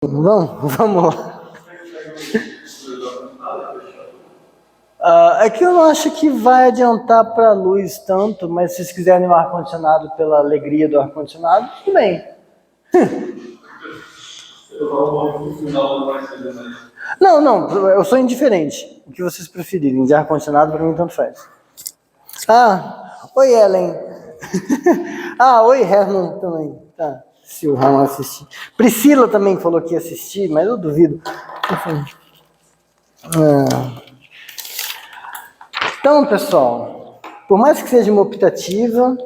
Vamos lá. É que eu não acho que vai adiantar para a luz tanto, mas se vocês quiserem o ar-condicionado pela alegria do ar-condicionado, tudo bem. Não, eu sou indiferente. O que vocês preferirem, de ar-condicionado para mim tanto faz. Oi Ellen. Oi Herman também. Tá, se o Herman assistir. Priscila também falou que ia assistir, mas eu duvido. Então, pessoal, por mais que seja uma optativa,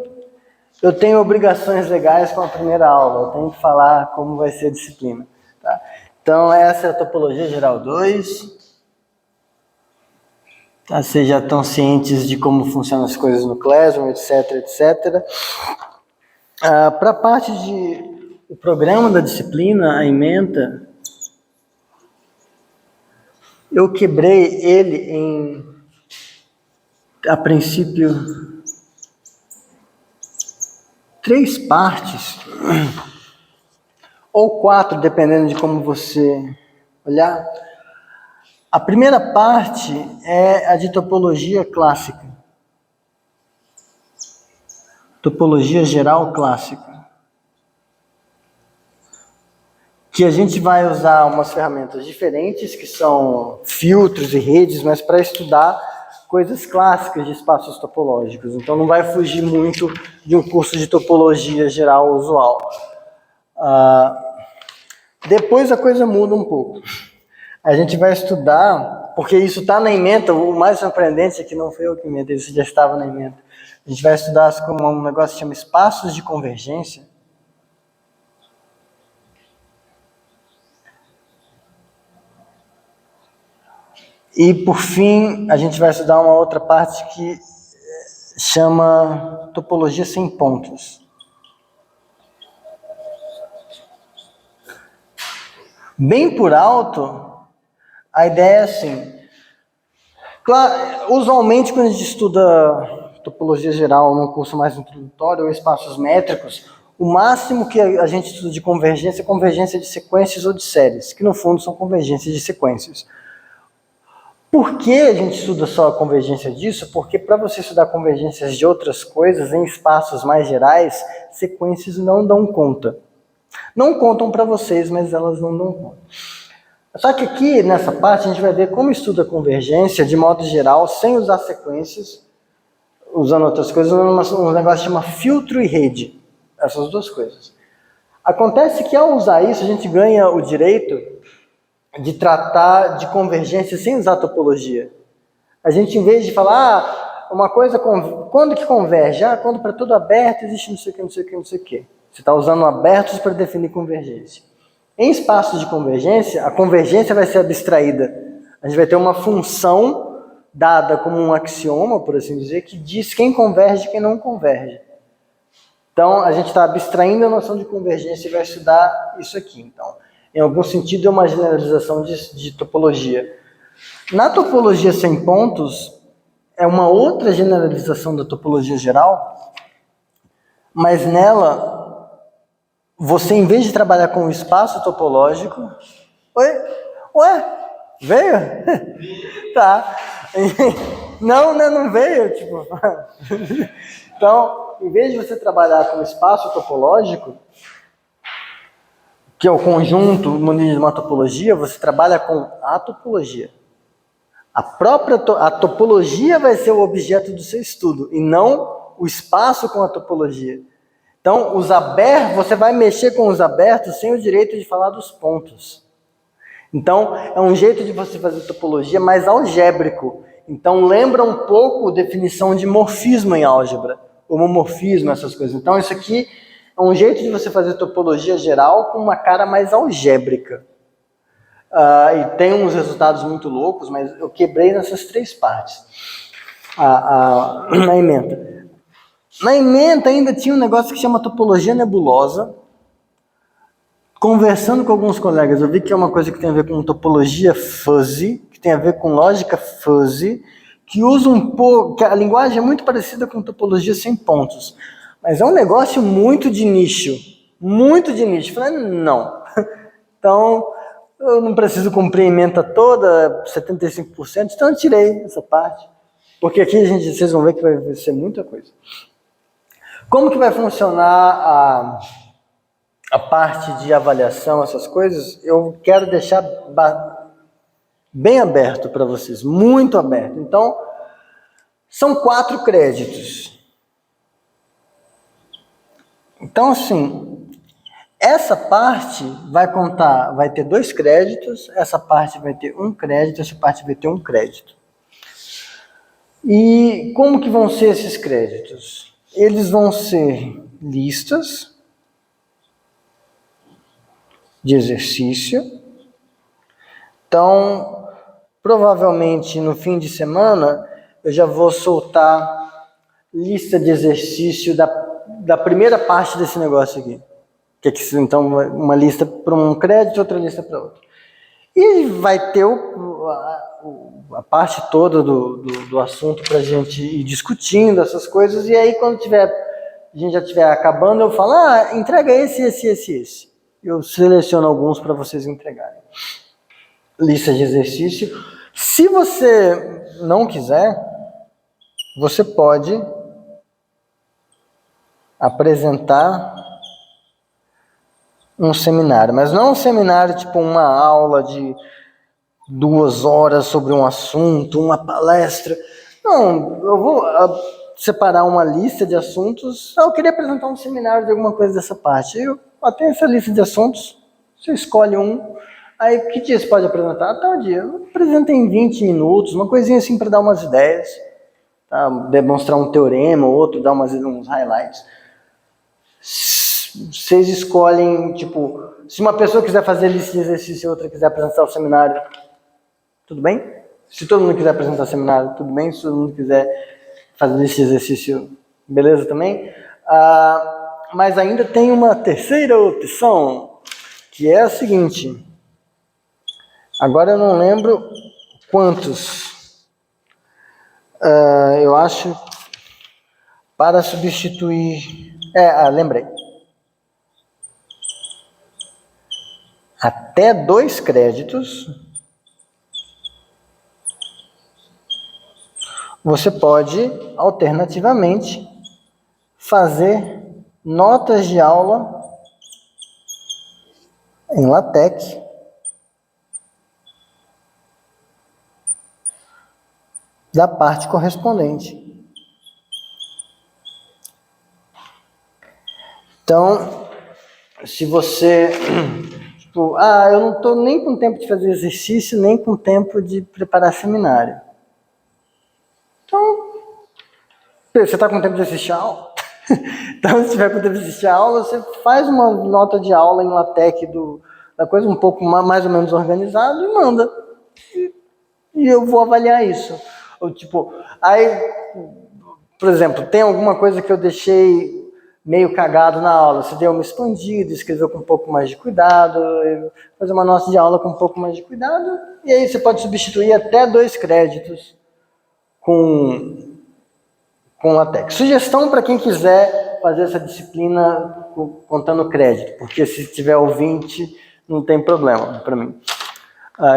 eu tenho obrigações legais com a primeira aula. Eu tenho que falar como vai ser a disciplina. Tá? Então, essa é a Topologia Geral 2. Tá? Vocês já estão cientes de como funcionam as coisas no Classroom, etc, etc. Para a parte do programa da disciplina, a ementa, eu quebrei ele a princípio, 3 partes, ou 4, dependendo de como você olhar. A primeira parte é a de topologia clássica. Topologia geral clássica. Que a gente vai usar umas ferramentas diferentes, que são filtros e redes, mas para estudar coisas clássicas de espaços topológicos. Então não vai fugir muito de um curso de topologia geral usual. Depois a coisa muda um pouco. A gente vai estudar, porque isso está na ementa, o mais surpreendente é que não foi eu que inventei, isso já estava na ementa. A gente vai estudar como um negócio que chama espaços de convergência. E, por fim, a gente vai estudar uma outra parte que chama topologia sem pontos. Bem por alto, a ideia é assim. Claro, usualmente, quando a gente estuda topologia geral num curso mais introdutório ou espaços métricos, o máximo que a gente estuda de convergência é convergência de sequências ou de séries, que no fundo são convergências de sequências. Por que a gente estuda só a convergência disso? Porque para você estudar convergências de outras coisas em espaços mais gerais, sequências não dão conta. Não contam para vocês, mas elas não dão conta. Só que aqui, nessa parte, a gente vai ver como estuda a convergência, de modo geral, sem usar sequências, usando outras coisas, um negócio que chama filtro e rede. Essas duas coisas. Acontece que ao usar isso, a gente ganha o direito de tratar de convergência sem usar topologia. A gente, em vez de falar, uma coisa, quando que converge? Quando para tudo aberto existe não sei o que, não sei o que, não sei o que. Você está usando abertos para definir convergência. Em espaços de convergência, a convergência vai ser abstraída. A gente vai ter uma função dada como um axioma, por assim dizer, que diz quem converge e quem não converge. Então, a gente está abstraindo a noção de convergência e vai estudar isso aqui. Então, em algum sentido, é uma generalização de topologia. Na topologia sem pontos, é uma outra generalização da topologia geral, mas nela, você, em vez de trabalhar com o espaço topológico... Ué? Veio? Tá. Não veio, tipo... Então, em vez de você trabalhar com o espaço topológico, que é o conjunto munido de uma topologia, você trabalha com a topologia. A topologia vai ser o objeto do seu estudo, e não o espaço com a topologia. Então, você vai mexer com os abertos sem o direito de falar dos pontos. Então, é um jeito de você fazer topologia mais algébrico. Então, lembra um pouco a definição de morfismo em álgebra, homomorfismo, essas coisas. Então, isso aqui é um jeito de você fazer topologia geral com uma cara mais algébrica. E tem uns resultados muito loucos, mas eu quebrei nessas 3 partes. Na ementa. Na ementa ainda tinha um negócio que chama topologia nebulosa. Conversando com alguns colegas, eu vi que é uma coisa que tem a ver com topologia fuzzy, que tem a ver com lógica fuzzy, que usa um pouco... que a linguagem é muito parecida com topologia sem pontos. Mas é um negócio muito de nicho. Muito de nicho. Falei, não. Então, eu não preciso cumprir a ementa toda, 75%, então eu tirei essa parte. Porque aqui, vocês vão ver que vai ser muita coisa. Como que vai funcionar a parte de avaliação, essas coisas? Eu quero deixar bem aberto para vocês, muito aberto. Então, são 4 créditos. Então, assim, essa parte vai ter 2 créditos, essa parte vai ter 1 crédito, essa parte vai ter 1 crédito. E como que vão ser esses créditos? Eles vão ser listas de exercício. Então, provavelmente no fim de semana, eu já vou soltar lista de exercício da primeira parte desse negócio aqui. Então, uma lista para um crédito, outra lista para outro. E vai ter a parte toda do assunto para a gente ir discutindo essas coisas. E aí, quando a gente já estiver acabando, eu falo, entrega esse. Eu seleciono alguns para vocês entregarem. Lista de exercício. Se você não quiser, você pode apresentar um seminário, mas não um seminário tipo uma aula de 2 horas sobre um assunto, uma palestra. Não, eu vou separar uma lista de assuntos. Eu queria apresentar um seminário de alguma coisa dessa parte. Eu tenho essa lista de assuntos, você escolhe um. Aí, que dia você pode apresentar? Tal dia. Apresenta em 20 minutos, uma coisinha assim para dar umas ideias, tá? Demonstrar um teorema, outro, dar uns highlights. Vocês escolhem, tipo, se uma pessoa quiser fazer lista de exercício e outra quiser apresentar o seminário, tudo bem? Se todo mundo quiser apresentar o seminário, tudo bem? Se todo mundo quiser fazer lista de exercício, beleza também? Mas ainda tem uma terceira opção, que é a seguinte. Agora eu não lembro quantos. Eu acho para substituir... lembrei. Até 2 créditos, você pode, alternativamente, fazer notas de aula em LaTeX da parte correspondente. Então, se você... eu não estou nem com tempo de fazer exercício, nem com tempo de preparar seminário. Então, você está com tempo de assistir a aula? Então, se tiver com tempo de assistir a aula, você faz uma nota de aula em LaTeX da coisa um pouco mais ou menos organizado e manda. E eu vou avaliar isso. Por exemplo, tem alguma coisa que eu deixei meio cagado na aula, você deu uma expandida, escreveu com um pouco mais de cuidado, fazer uma nota de aula com um pouco mais de cuidado, e aí você pode substituir até 2 créditos com LaTeX. Sugestão para quem quiser fazer essa disciplina contando crédito, porque se tiver ouvinte, não tem problema para mim.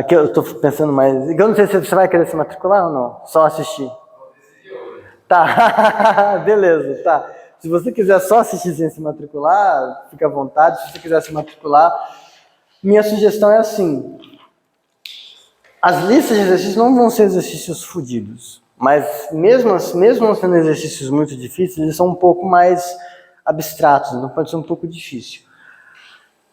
Que eu estou pensando mais... Eu não sei se você vai querer se matricular ou não, só assistir. Tá, beleza, tá. Se você quiser só assistir sem se matricular, fica à vontade. Se você quiser se matricular, minha sugestão é assim. As listas de exercícios não vão ser exercícios fodidos, mas mesmo sendo exercícios muito difíceis, eles são um pouco mais abstratos, então pode ser um pouco difícil.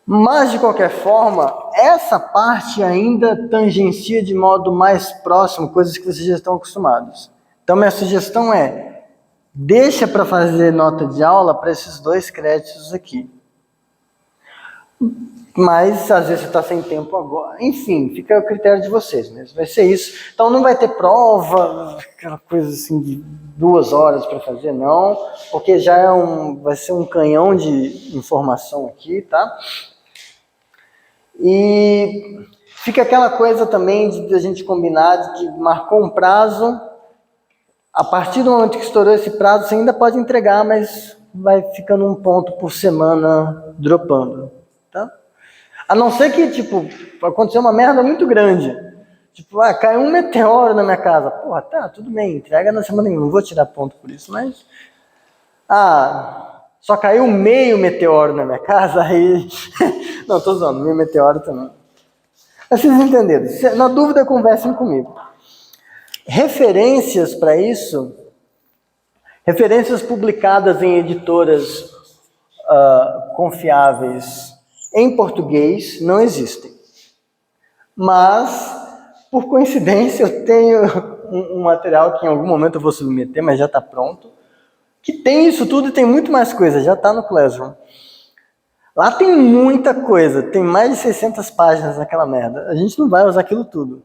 Mas, de qualquer forma, essa parte ainda tangencia de modo mais próximo coisas que vocês já estão acostumados. Então, minha sugestão é, deixa para fazer nota de aula para esses 2 créditos aqui. Mas, às vezes, você está sem tempo agora. Enfim, fica a critério de vocês mesmo. Vai ser isso. Então, não vai ter prova, aquela coisa assim de 2 horas para fazer, não. Porque já vai ser um canhão de informação aqui, tá? E fica aquela coisa também de a gente combinar de que marcou um prazo, a partir do momento que estourou esse prazo, você ainda pode entregar, mas vai ficando um ponto por semana dropando, tá? A não ser que, tipo, aconteceu uma merda muito grande. Tipo, caiu um meteoro na minha casa. Porra, tá, tudo bem, entrega na semana nenhuma, não vou tirar ponto por isso, mas... só caiu meio meteoro na minha casa, aí... Não, tô zoando, meio meteoro também. Mas vocês entenderam. Na dúvida, conversem comigo. Referências para isso, referências publicadas em editoras confiáveis em português não existem. Mas, por coincidência, eu tenho um material que em algum momento eu vou submeter, mas já está pronto, que tem isso tudo e tem muito mais coisa, já está no Classroom. Lá tem muita coisa, tem mais de 600 páginas naquela merda. A gente não vai usar aquilo tudo.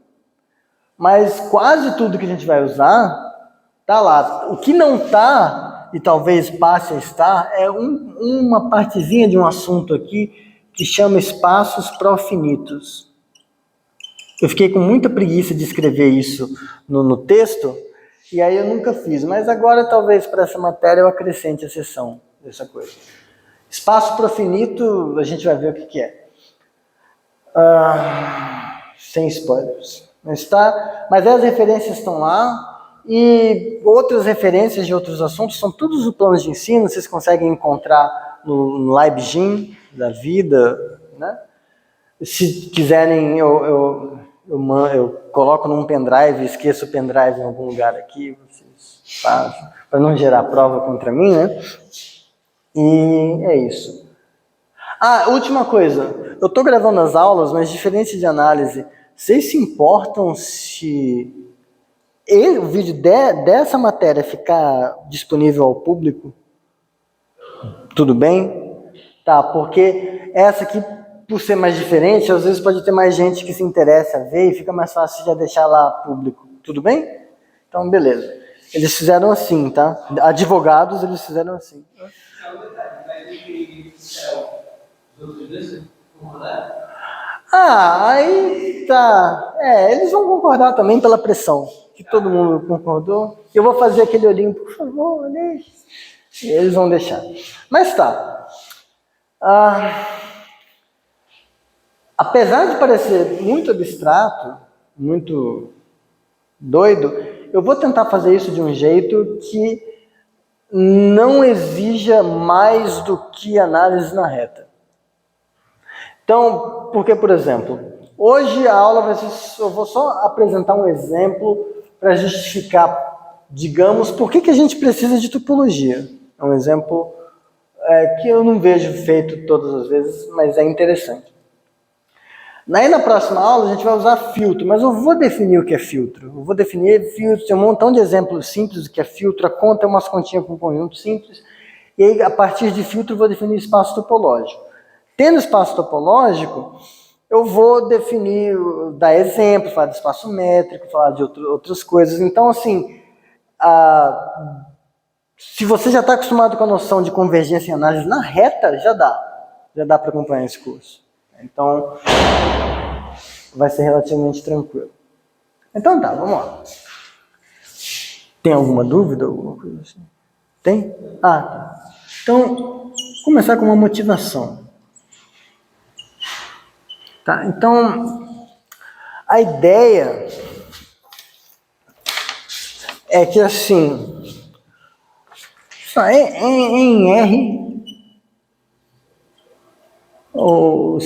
Mas quase tudo que a gente vai usar, tá lá. O que não tá, e talvez passe a estar, é uma partezinha de um assunto aqui que chama espaços profinitos. Eu fiquei com muita preguiça de escrever isso no texto, e aí eu nunca fiz. Mas agora, talvez, para essa matéria, eu acrescente a seção dessa coisa. Espaço profinito, a gente vai ver o que é. Sem spoilers. Mas as referências estão lá, e outras referências de outros assuntos são todos os planos de ensino, vocês conseguem encontrar no LibGym da vida, né? Se quiserem, eu coloco num pendrive, esqueço o pendrive em algum lugar aqui, vocês fazem, para não gerar prova contra mim, né? E é isso. Última coisa, eu estou gravando as aulas, mas diferente de análise, vocês se importam se o vídeo dessa matéria ficar disponível ao público? Tudo bem? Tá, porque essa aqui, por ser mais diferente, às vezes pode ter mais gente que se interessa a ver e fica mais fácil já deixar lá público. Tudo bem? Então, beleza. Eles fizeram assim, tá? Advogados, eles fizeram assim. Aí tá. Eles vão concordar também pela pressão. Que todo mundo concordou. Eu vou fazer aquele olhinho, por favor, deixe. E eles vão deixar. Mas tá. Apesar de parecer muito abstrato, muito doido, eu vou tentar fazer isso de um jeito que não exija mais do que análise na reta. Então, porque, por exemplo, hoje a aula vai ser, eu vou só apresentar um exemplo para justificar, digamos, por que a gente precisa de topologia. É um exemplo que eu não vejo feito todas as vezes, mas é interessante. Aí na próxima aula a gente vai usar filtro, mas eu vou definir o que é filtro. Eu vou definir filtro, tem um montão de exemplos simples do que é filtro, a conta é umas continhas com um conjunto simples, e aí a partir de filtro eu vou definir espaço topológico. Tendo espaço topológico, eu vou definir, dar exemplo, falar de espaço métrico, falar de outras coisas. Então, assim, se você já está acostumado com a noção de convergência e análise na reta, já dá para acompanhar esse curso. Então, vai ser relativamente tranquilo. Então tá, vamos lá. Tem alguma dúvida? Alguma coisa assim? Tem? Tá. Então, vou começar com uma motivação. Tá, então, a ideia é que assim, em R, ou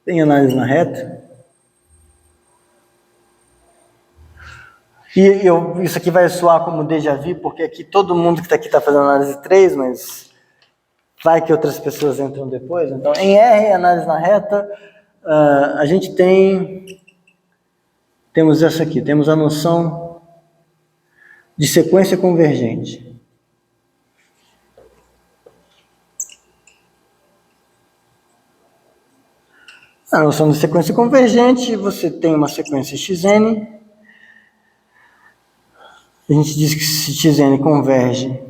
em análise na reta, e isso aqui vai soar como déjà vu, porque aqui todo mundo que está aqui está fazendo análise 3, mas vai que outras pessoas entram depois. Então, em R, análise na reta, a gente temos essa aqui, temos a noção de sequência convergente. A noção de sequência convergente, você tem uma sequência xn, a gente diz que se xn converge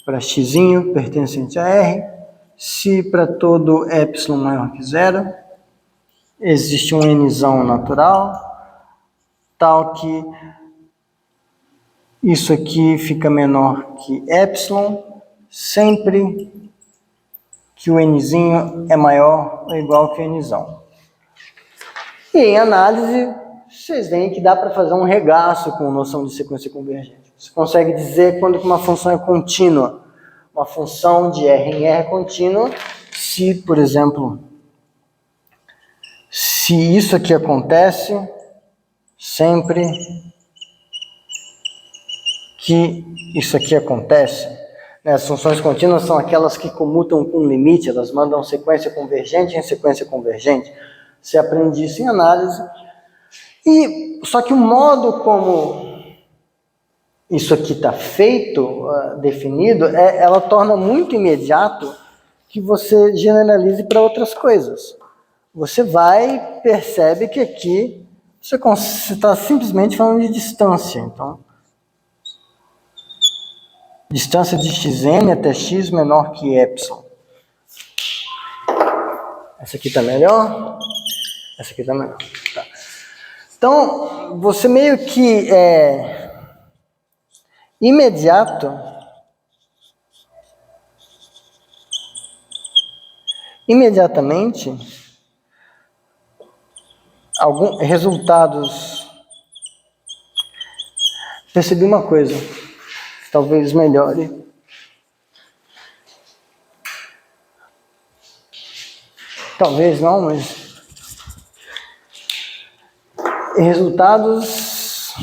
para x pertencente a R, se para todo epsilon maior que zero, existe um nzão natural, tal que isso aqui fica menor que epsilon, sempre que o nzinho é maior ou igual que o nzão. E em análise, vocês veem que dá para fazer um regaço com noção de sequência convergente. Você consegue dizer quando uma função é contínua. Uma função de R em R contínua, se, por exemplo, se isso aqui acontece, sempre que isso aqui acontece, né? As funções contínuas são aquelas que comutam com limite, elas mandam sequência convergente em sequência convergente. Você aprende isso em análise. E só que o modo como isso aqui está feito, definido, ela torna muito imediato que você generalize para outras coisas. Você vai, percebe que aqui você está simplesmente falando de distância. Então, distância de xn até x menor que epsilon. Essa aqui está melhor? Essa aqui está melhor. Tá. Então, você meio que imediatamente, alguns resultados. Percebi uma coisa, talvez melhore. Talvez não, mas resultados,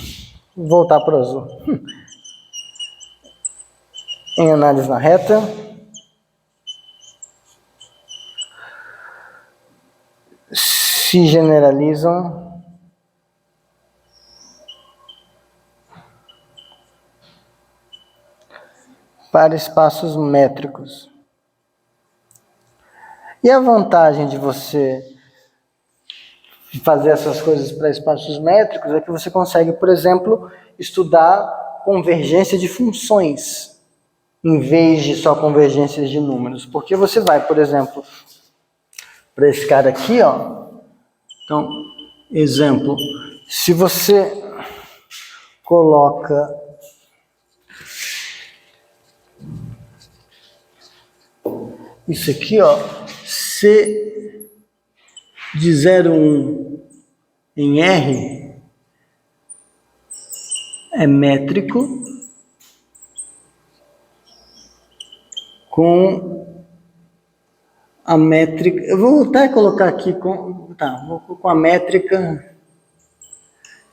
voltar para o azul. Em análise na reta, se generalizam para espaços métricos. E a vantagem de você fazer essas coisas para espaços métricos é que você consegue, por exemplo, estudar convergência de funções, em vez de só convergências de números. Porque você vai, por exemplo, para esse cara aqui, ó. Então, exemplo, se você coloca isso aqui, ó, C de 0,1 em R é métrico com a métrica. Eu vou até colocar aqui com a métrica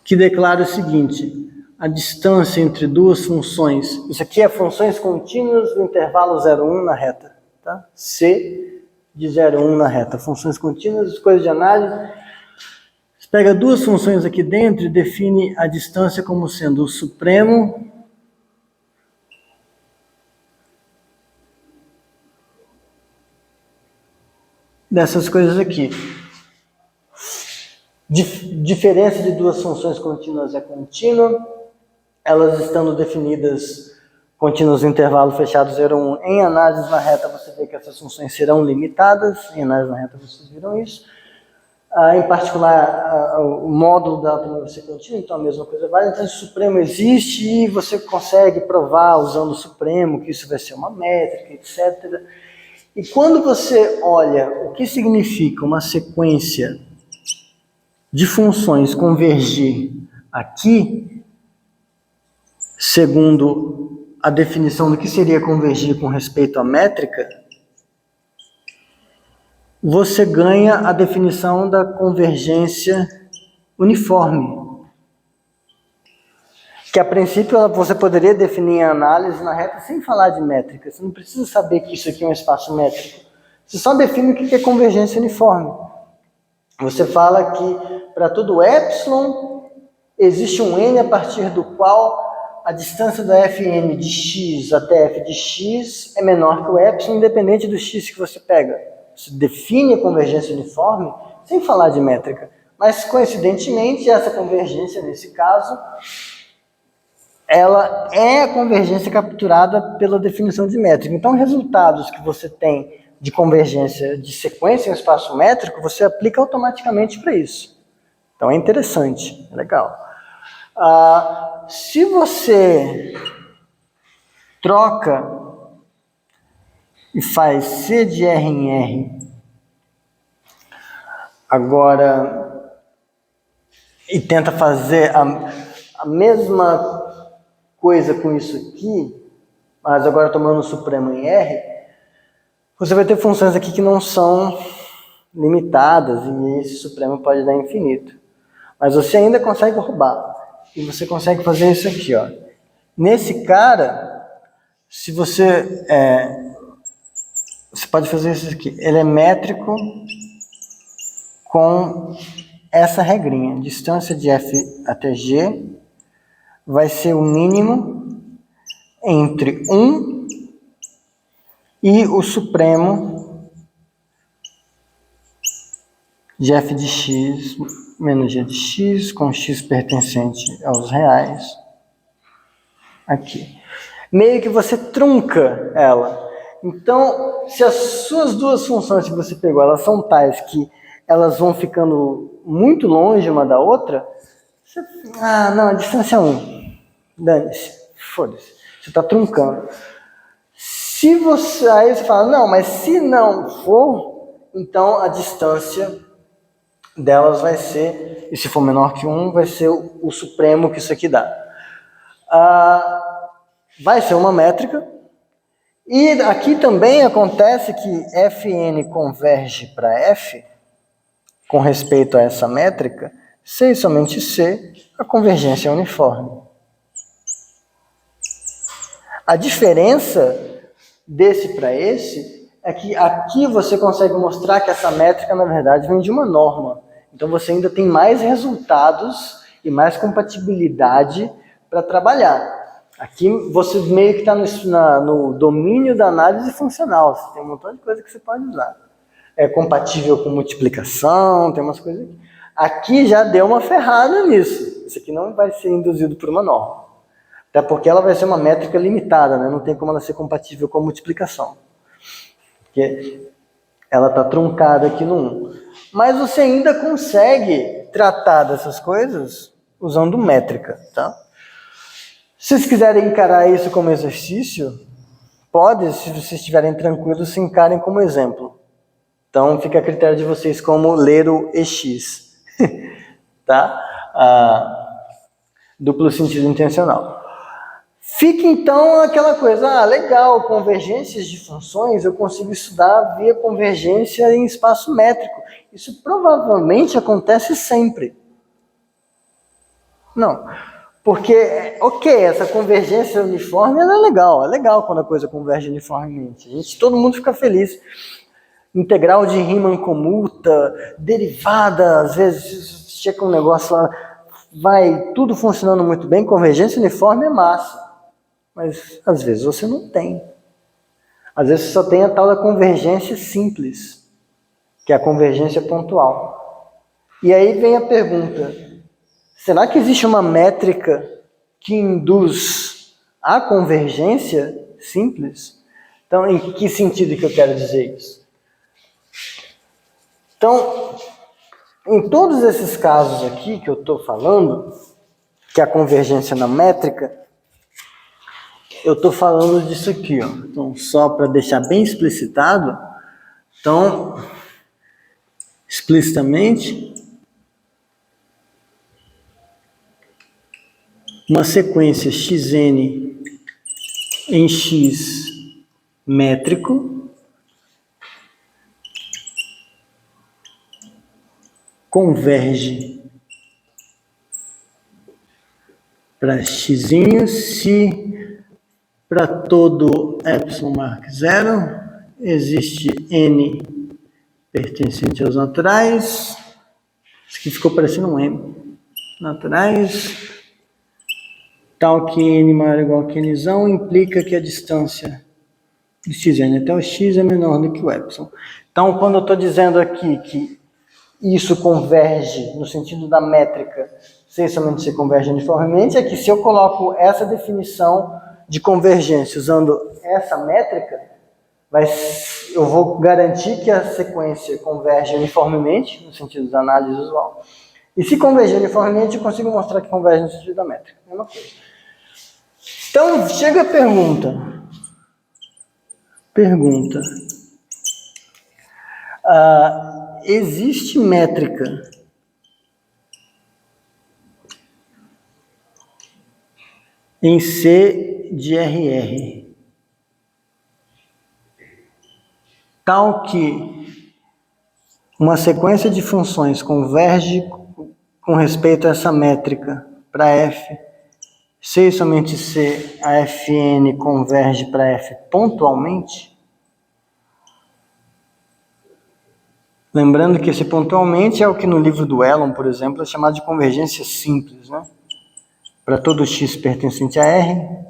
que declara o seguinte: a distância entre duas funções. Isso aqui é funções contínuas do intervalo 0,1 na reta. Tá? C de 0,1 na reta. Funções contínuas, coisas de análise. Você pega duas funções aqui dentro e define a distância como sendo o supremo dessas coisas aqui. Diferença de duas funções contínuas é contínua. Elas estando definidas contínuas no intervalo fechado 0,1. Em análise na reta, você vê que essas funções serão limitadas. Em análise na reta, vocês viram isso. Em particular, o módulo da autonomia vai ser contínuo, então a mesma coisa vale. Então, o supremo existe e você consegue provar, usando o supremo, que isso vai ser uma métrica, etc. E quando você olha o que significa uma sequência de funções convergir aqui, segundo a definição do que seria convergir com respeito à métrica, você ganha a definição da convergência uniforme. Que a princípio você poderia definir a análise na reta sem falar de métrica. Você não precisa saber que isso aqui é um espaço métrico. Você só define o que é convergência uniforme. Você fala que para todo epsilon existe um n a partir do qual a distância da fn de x até f de x é menor que o epsilon, independente do x que você pega. Você define a convergência uniforme sem falar de métrica. Mas, coincidentemente, essa convergência, nesse caso, ela é a convergência capturada pela definição de métrica. Então, resultados que você tem de convergência de sequência em espaço métrico, você aplica automaticamente para isso. Então, é interessante, é legal. Se você troca e faz C de R em R, agora e tenta fazer a mesma coisa com isso aqui, mas agora tomando o supremo em R, você vai ter funções aqui que não são limitadas, e esse supremo pode dar infinito. Mas você ainda consegue roubar. E você consegue fazer isso aqui, ó. Nesse cara, se você... você pode fazer isso aqui. Ele é métrico com essa regrinha. Distância de F até G vai ser o mínimo entre 1 e o supremo de F de X menos G de X, com X pertencente aos reais. Aqui. Meio que você trunca ela. Então, se as suas duas funções que você pegou, elas são tais que elas vão ficando muito longe uma da outra, você... não, a distância é 1. Dane-se, foda-se. Você está truncando. Se você... Aí você fala, não, mas se não for, então a distância delas vai ser, e se for menor que 1, vai ser o supremo que isso aqui dá. Vai ser uma métrica, e aqui também acontece que Fn converge para F, com respeito a essa métrica, se e somente se a convergência é uniforme. A diferença desse para esse é que aqui você consegue mostrar que essa métrica, na verdade, vem de uma norma. Então você ainda tem mais resultados e mais compatibilidade para trabalhar. Aqui você meio que está no domínio da análise funcional. Você tem um montão de coisa que você pode usar. É compatível com multiplicação, tem umas coisas aqui. Aqui já deu uma ferrada nisso. Isso aqui não vai ser induzido por uma norma. Até porque ela vai ser uma métrica limitada, né? Não tem como ela ser compatível com a multiplicação. Porque ela está truncada aqui no 1. Mas você ainda consegue tratar dessas coisas usando métrica, tá? Se vocês quiserem encarar isso como exercício, pode, se vocês estiverem tranquilos, se encarem como exemplo. Então, fica a critério de vocês como ler o EX, tá? Duplo sentido intencional. Fica, então, aquela coisa, legal, convergências de funções, eu consigo estudar via convergência em espaço métrico. Isso provavelmente acontece sempre. Não, porque, essa convergência uniforme ela é legal quando a coisa converge uniformemente. Todo mundo fica feliz. Integral de Riemann comuta, derivada, às vezes chega um negócio lá, vai tudo funcionando muito bem, convergência uniforme é massa. Mas às vezes você não tem. Às vezes você só tem a tal da convergência simples, que é a convergência pontual. E aí vem a pergunta, será que existe uma métrica que induz a convergência simples? Então, em que sentido que eu quero dizer isso? Então, em todos esses casos aqui que eu estou falando, que é a convergência na métrica, eu estou falando disso aqui, ó. Então, só para deixar bem explicitado, então, explicitamente, uma sequência xn em x métrico converge para x se para todo epsilon marca 0 existe n pertencente aos naturais. Isso aqui ficou parecendo um M. Naturais. Tal que n maior ou igual que nzão implica que a distância de xn até o x é menor do que o epsilon. Então, quando eu estou dizendo aqui que isso converge no sentido da métrica, sem somente se converge uniformemente, é que se eu coloco essa definição de convergência usando essa métrica, eu vou garantir que a sequência converge uniformemente, no sentido da análise usual. E se convergir uniformemente, eu consigo mostrar que converge no sentido da métrica. Mesma coisa. Então, chega a pergunta. Existe métrica em C de RR, tal que uma sequência de funções converge com respeito a essa métrica para F, C e somente C, a Fn converge para F pontualmente. Lembrando que esse pontualmente é o que no livro do Elon, por exemplo, é chamado de convergência simples, né? Para todo x pertencente a R,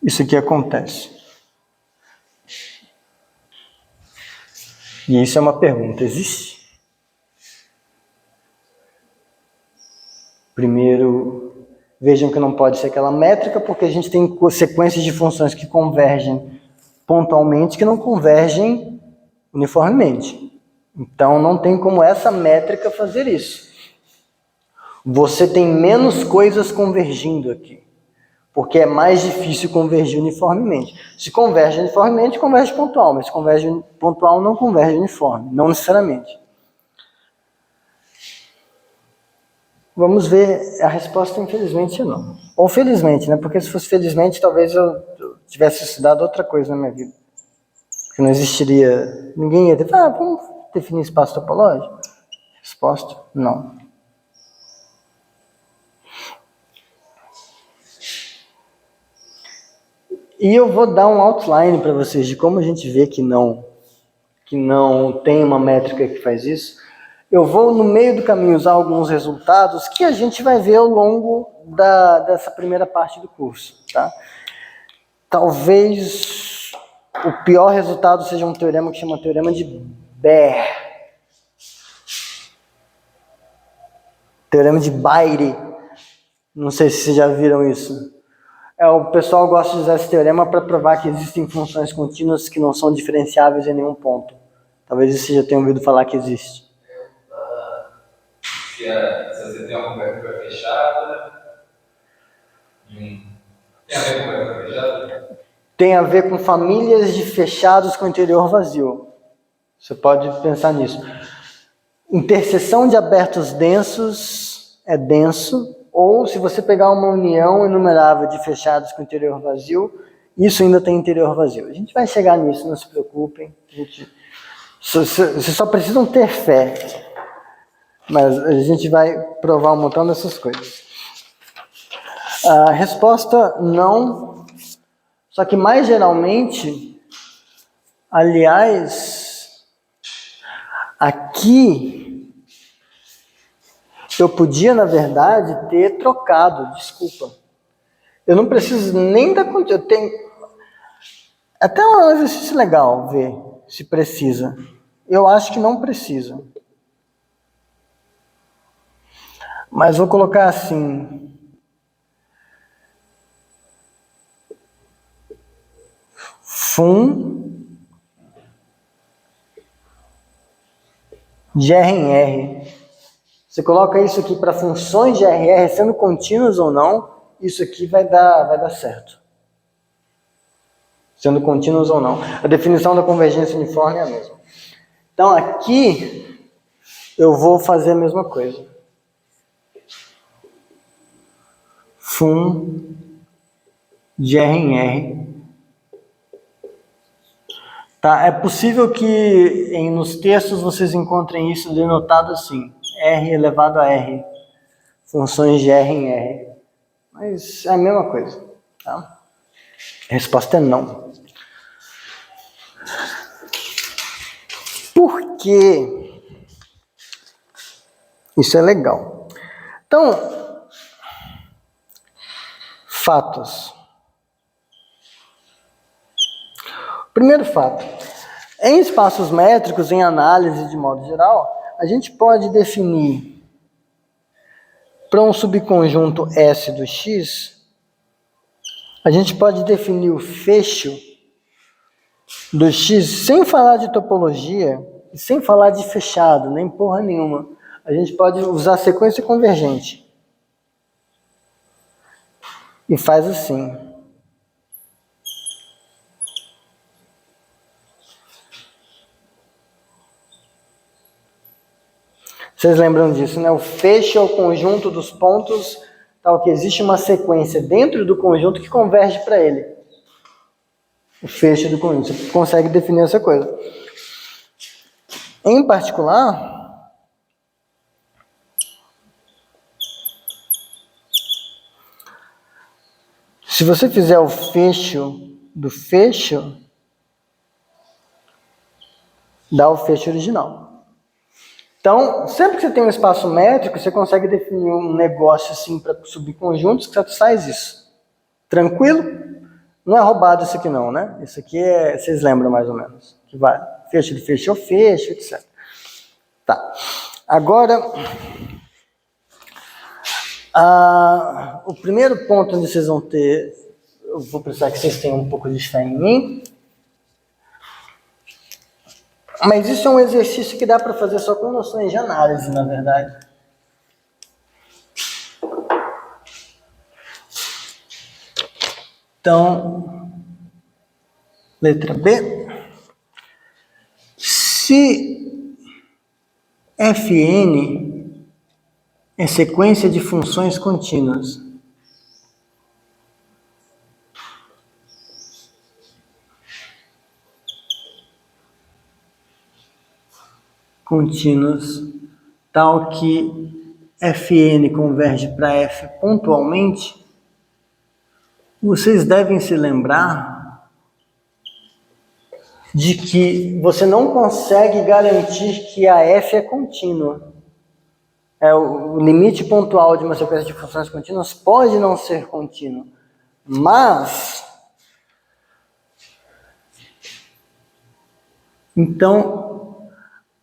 isso aqui acontece. E isso é uma pergunta, existe? Primeiro, vejam que não pode ser aquela métrica, porque a gente tem sequências de funções que convergem pontualmente, que não convergem uniformemente. Então, não tem como essa métrica fazer isso. Você tem menos coisas convergindo aqui, porque é mais difícil convergir uniformemente. Se converge uniformemente, converge pontual, mas se converge pontual, não converge uniforme, não necessariamente. Vamos ver, a resposta infelizmente é não. Ou felizmente, né? Porque se fosse felizmente, talvez eu tivesse estudado outra coisa na minha vida. Que não existiria, ninguém ia ter, vamos definir espaço topológico? Resposta, não. E eu vou dar um outline para vocês de como a gente vê que não tem uma métrica que faz isso. Eu vou, no meio do caminho, usar alguns resultados que a gente vai ver ao longo dessa primeira parte do curso, tá? Talvez o pior resultado seja um teorema que chama Teorema de Baire. Teorema de Baire. Não sei se vocês já viram isso. O pessoal gosta de usar esse teorema para provar que existem funções contínuas que não são diferenciáveis em nenhum ponto. Talvez vocês já tenham ouvido falar que existe. Se você tem uma cobertura fechada, tem a ver com cobertura fechada? Tem a ver com famílias de fechados com interior vazio. Você pode pensar nisso. Interseção de abertos densos é denso, ou se você pegar uma união inumerável de fechados com interior vazio, isso ainda tem interior vazio. A gente vai chegar nisso, não se preocupem. Vocês só precisam ter fé. Mas a gente vai provar um montão dessas coisas. A resposta não, só que mais geralmente, aliás, aqui eu podia, na verdade, ter trocado, desculpa. Eu não preciso nem da quantidade, eu tenho até um exercício legal ver se precisa. Eu acho que não precisa. Mas vou colocar assim. Fum de R em R. Você coloca isso aqui para funções de RR, sendo contínuas ou não, isso aqui vai dar certo. Sendo contínuas ou não. A definição da convergência uniforme é a mesma. Então aqui eu vou fazer a mesma coisa. Fum de R em R. Tá? É possível que nos textos vocês encontrem isso denotado assim, R elevado a R, funções de R em R. Mas é a mesma coisa. Tá? A resposta é não. Por quê? Isso é legal. Então, fatos. Primeiro fato. Em espaços métricos, em análise de modo geral, a gente pode definir para um subconjunto S do X, a gente pode definir o fecho do X sem falar de topologia, e sem falar de fechado, nem porra nenhuma. A gente pode usar sequência convergente. E faz assim. Vocês lembram disso, né? O fecho é o conjunto dos pontos, tal que existe uma sequência dentro do conjunto que converge para ele. O fecho do conjunto. Você consegue definir essa coisa. Em particular, se você fizer o fecho do fecho, dá o fecho original. Então, sempre que você tem um espaço métrico, você consegue definir um negócio assim para subconjuntos que satisfaz isso. Tranquilo? Não é roubado isso aqui não, né? Isso aqui vocês lembram mais ou menos. Que vale. Fecho de fecho ou fecho, etc. Tá. Agora, o primeiro ponto onde vocês vão ter, eu vou precisar que vocês tenham um pouco de fé em mim, mas isso é um exercício que dá para fazer só com noções de análise, na verdade. Então, letra B. Se Fn é sequência de funções contínuas, tal que Fn converge para F pontualmente, vocês devem se lembrar de que você não consegue garantir que a F é contínua. O limite pontual de uma sequência de funções contínuas pode não ser contínuo, mas então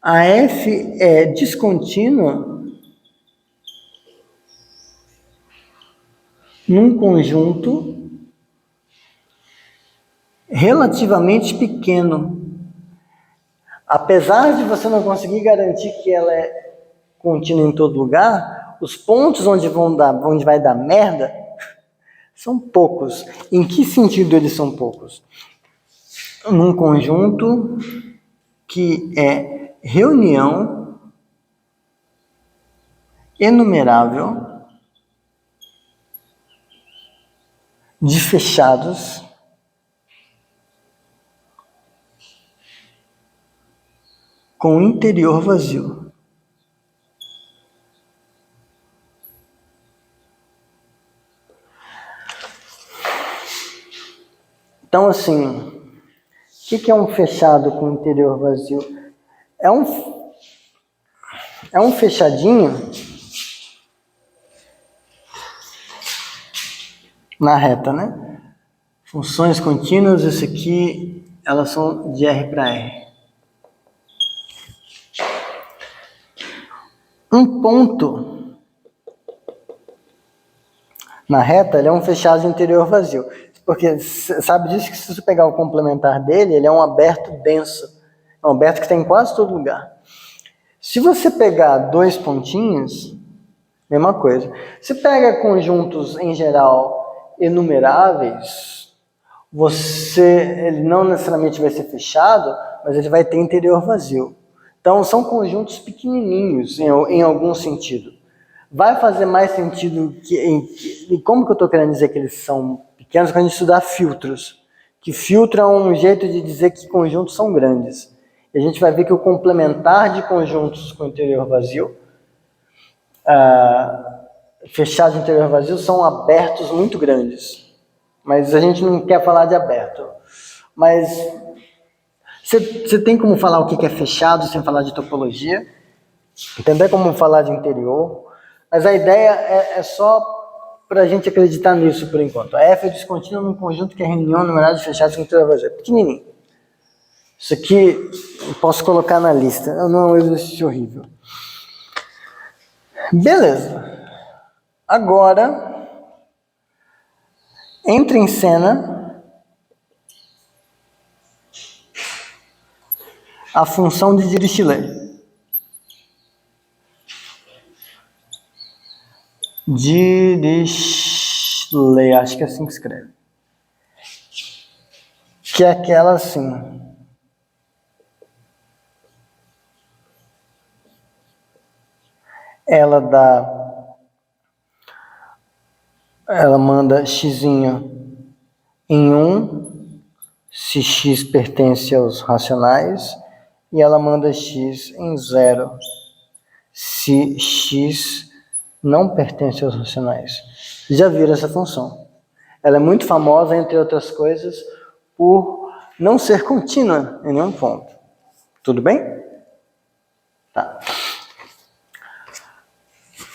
a F é descontínua num conjunto relativamente pequeno. Apesar de você não conseguir garantir que ela é contínua em todo lugar, os pontos onde vai dar merda são poucos. Em que sentido eles são poucos? Num conjunto que é reunião enumerável de fechados com interior vazio. Então, assim, o que é um fechado com interior vazio? É um fechadinho na reta, né? Funções contínuas, isso aqui, elas são de R para R. Um ponto na reta, ele é um fechado de interior vazio. Porque sabe disso que se você pegar o complementar dele, ele é um aberto denso. É um aberto que está em quase todo lugar. Se você pegar dois pontinhos, mesma coisa. Se pega conjuntos, em geral, enumeráveis, ele não necessariamente vai ser fechado, mas ele vai ter interior vazio. Então, são conjuntos pequenininhos, em algum sentido. Vai fazer mais sentido e como que eu estou querendo dizer que eles são pequenos? Quando a gente estudar filtros. Que filtro é um jeito de dizer que conjuntos são grandes. E a gente vai ver que o complementar de conjuntos com interior vazio, fechados de interior vazio, são abertos muito grandes. Mas a gente não quer falar de aberto. Mas você tem como falar o que é fechado sem falar de topologia? Entender como falar de interior? Mas a ideia é só para a gente acreditar nisso por enquanto. A F é descontínua num conjunto que é reunião numerada de fechados com interior vazio. É pequenininho. Isso aqui eu posso colocar na lista. Não é um exercício horrível. Beleza. Agora, entra em cena a função de Dirichlet. Dirichlet, acho que é assim que escreve. Que é aquela assim. ela manda x em 1, se x pertence aos racionais, e ela manda x em 0, se x não pertence aos racionais. Já viram essa função? Ela é muito famosa, entre outras coisas, por não ser contínua em nenhum ponto. Tudo bem? Tá.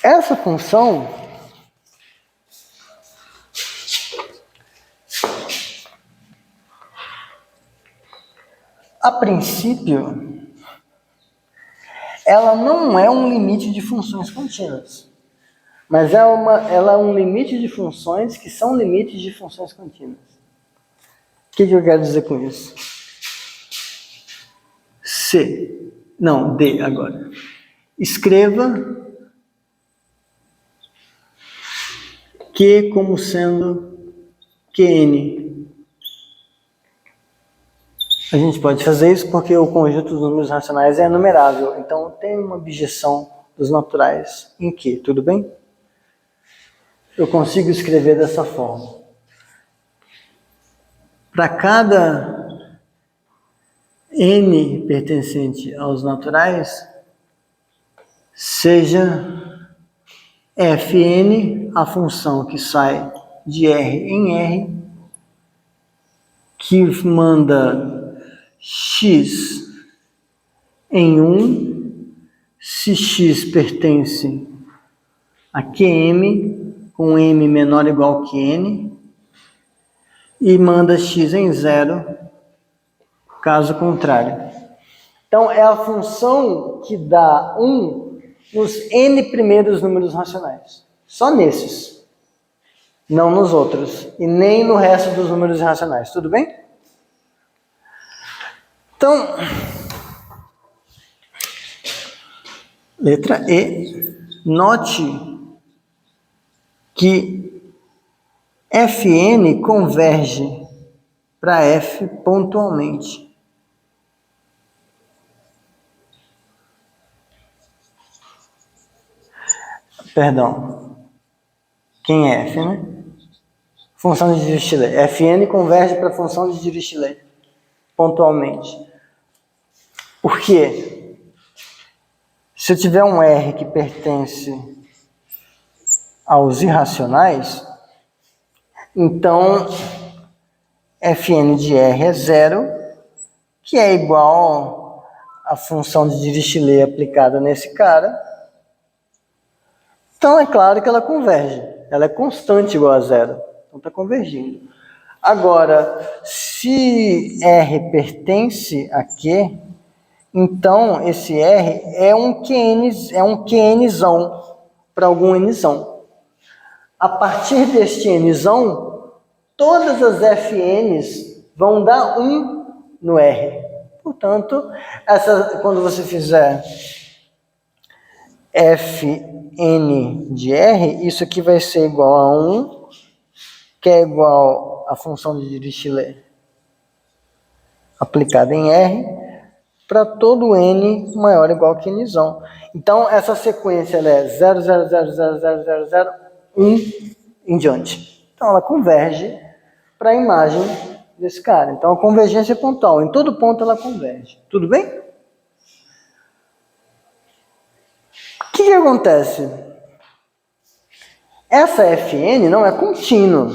Essa função a princípio, ela não é um limite de funções contínuas, mas ela é um limite de funções que são limites de funções contínuas. O que eu quero dizer com isso? D agora. Escreva Q como sendo Qn. A gente pode fazer isso porque o conjunto dos números racionais é enumerável. Então, tem uma objeção dos naturais em Q, tudo bem? Eu consigo escrever dessa forma. Para cada n pertencente aos naturais, seja Fn a função que sai de R em R, que manda x em 1, se x pertence a Qm, com m menor ou igual que n, e manda x em 0, caso contrário. Então, é a função que dá 1 nos n primeiros números racionais. Só nesses. Não nos outros. E nem no resto dos números irracionais. Tudo bem? Então, letra E. Note que Fn converge para F pontualmente. Perdão. Quem é F, né? Função de Dirichlet. Fn converge para a função de Dirichlet pontualmente. Por quê? Se eu tiver um R que pertence aos irracionais, então Fn de R é 0, que é igual à função de Dirichlet aplicada nesse cara. Então é claro que ela converge. Ela é constante igual a 0. Então está convergindo. Agora, se R pertence a Q, então esse R é um QNzão para algum Nzão. A partir deste Nzão, todas as Fn's vão dar 1 no R. Portanto, quando você fizer Fn de R, isso aqui vai ser igual a 1, que é igual à função de Dirichlet aplicada em R, para todo n maior ou igual que nzão. Então, essa sequência ela é 0, 0, 0, 0, 0, 0, 0, 1 em diante. Então, ela converge para a imagem desse cara. Então, a convergência é pontual. Em todo ponto ela converge. Tudo bem? O que acontece? Essa Fn não é contínua.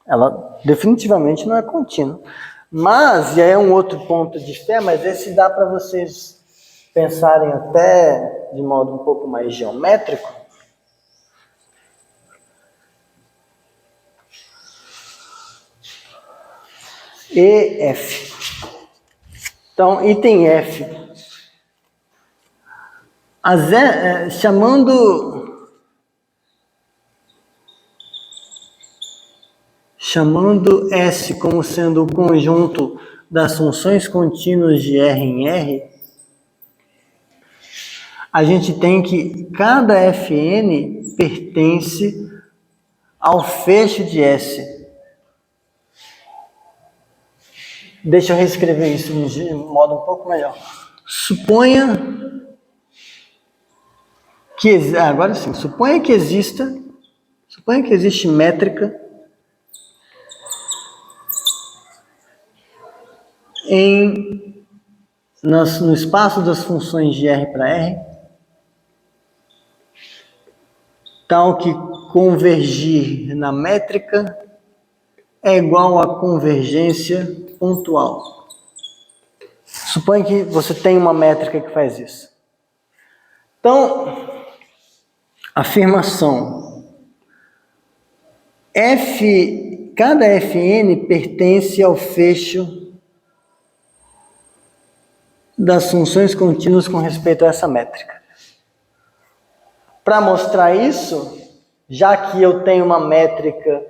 Ela definitivamente não é contínua. Mas, e aí é um outro ponto de fé, mas esse dá para vocês pensarem até de modo um pouco mais geométrico. EF. Então, item F. Chamando S como sendo o conjunto das funções contínuas de R em R, a gente tem que cada Fn pertence ao fecho de S. Deixa eu reescrever isso de modo um pouco melhor. Suponha Agora sim, suponha que existe métrica no espaço das funções de R para R, tal que convergir na métrica é igual a convergência pontual. Suponha que você tem uma métrica que faz isso. Então, afirmação: cada Fn pertence ao fecho das funções contínuas com respeito a essa métrica. Para mostrar isso, já que eu tenho uma métrica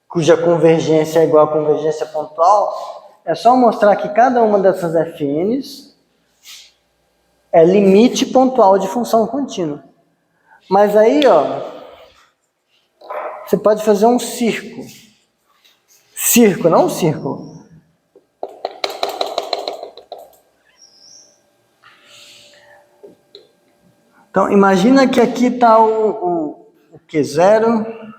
cuja convergência é igual a convergência pontual, é só mostrar que cada uma dessas Fn's é limite pontual de função contínua. Mas aí, ó, você pode fazer um círculo. Círculo, não um círculo. Então, imagina que aqui está o Q0,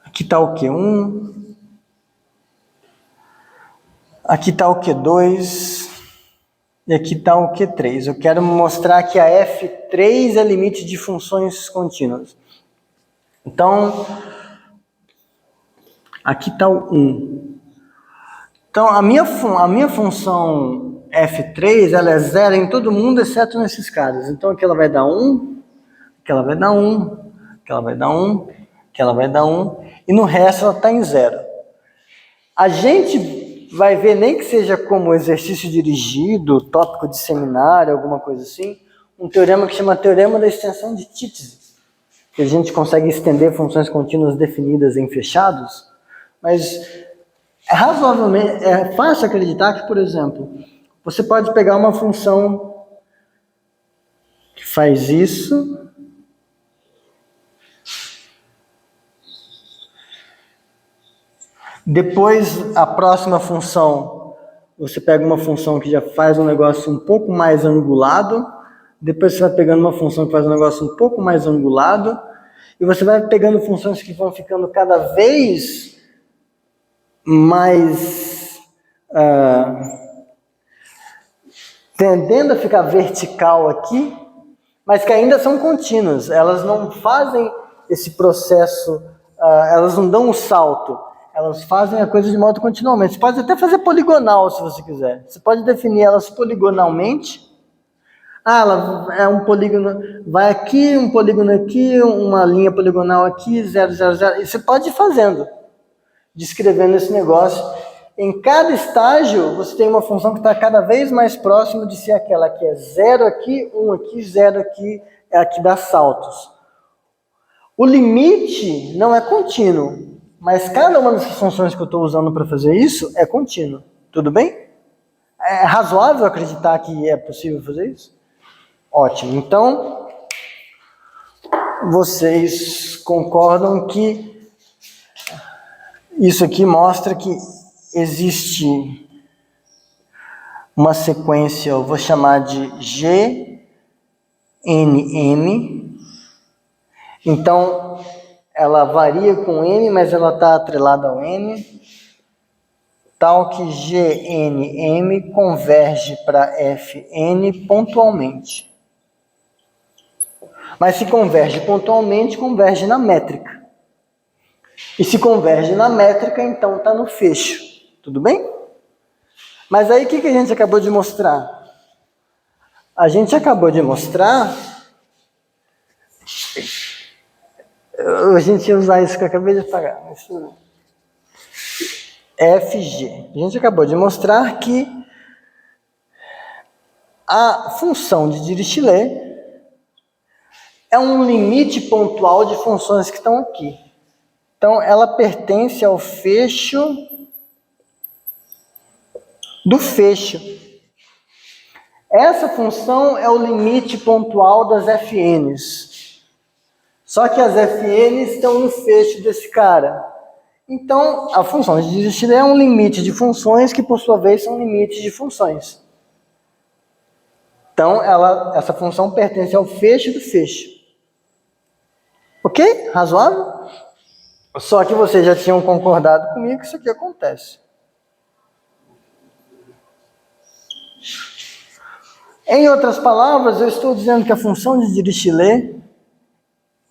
aqui está o Q1, aqui está o Q2 e aqui está o Q3. Eu quero mostrar que a F3 é limite de funções contínuas. Então, aqui está o 1. Então, a minha função F3, ela é zero em todo mundo, exceto nesses caras. Então, aqui ela vai dar 1, aqui ela vai dar 1, aqui ela vai dar 1, aqui ela vai dar 1, e no resto ela está em zero. A gente vai ver, nem que seja como exercício dirigido, tópico de seminário, alguma coisa assim, um teorema que chama Teorema da Extensão de Titze, que a gente consegue estender funções contínuas definidas em fechados, mas é fácil acreditar que, por exemplo, você pode pegar uma função que faz isso, depois a próxima função, você pega uma função que já faz um negócio um pouco mais angulado, depois você vai pegando uma função que faz um negócio um pouco mais angulado, e você vai pegando funções que vão ficando cada vez mais tendendo a ficar vertical aqui, mas que ainda são contínuas. Elas não fazem esse processo, elas não dão um salto, elas fazem a coisa de modo continuamente. Você pode até fazer poligonal, se você quiser. Você pode definir elas poligonalmente. Ela é um polígono, vai aqui, um polígono aqui, uma linha poligonal aqui, 0, 0, 0. E você pode ir fazendo, descrevendo esse negócio. Em cada estágio, você tem uma função que está cada vez mais próxima de ser aquela que é 0 aqui, 1 aqui, 0 aqui, é a que dá saltos. O limite não é contínuo, mas cada uma dessas funções que eu estou usando para fazer isso é contínuo. Tudo bem? É razoável acreditar que é possível fazer isso? Ótimo. Então, vocês concordam que isso aqui mostra que existe uma sequência, eu vou chamar de GNM. Então, ela varia com M, mas ela está atrelada ao N, tal que GNM converge para Fn pontualmente. Mas se converge pontualmente, converge na métrica. E se converge na métrica, então está no fecho. Tudo bem? Mas aí o que a gente acabou de mostrar? A gente acabou de mostrar... A gente ia usar isso que eu acabei de apagar. FG. A gente acabou de mostrar que a função de Dirichlet é um limite pontual de funções que estão aqui. Então, ela pertence ao fecho do fecho. Essa função é o limite pontual das Fn's. Só que as Fn's estão no fecho desse cara. Então, a função de Dirichlet é um limite de funções que, por sua vez, são limites de funções. Então, essa função pertence ao feixe do feixe. Ok? Razoável? Só que vocês já tinham concordado comigo que isso aqui acontece. Em outras palavras, eu estou dizendo que a função de Dirichlet